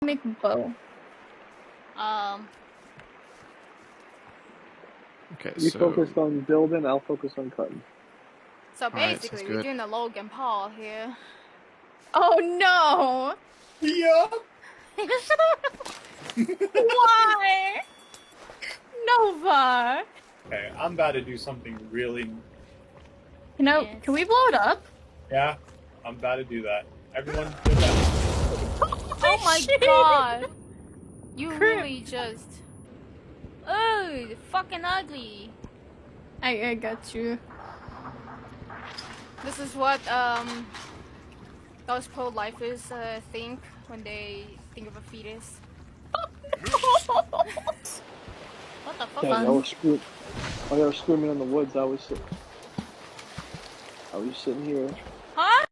make a bow. Okay, You so focus on building, I'll focus on cutting. So Alright, basically, sounds we're good. doing the Logan Paul here. Oh no! Yeah. Why? Nova! Okay, I'm about to do something really. Yes. Can we blow it up? Yeah, I'm about to do that. Everyone, do that. Oh my Shit. god! You Crap. really just. Oh, fucking ugly. I got you. This is what those pro-lifers think when they think of a fetus. What the fuck? Yeah, y'all were screaming in the woods. I was sitting here. Huh?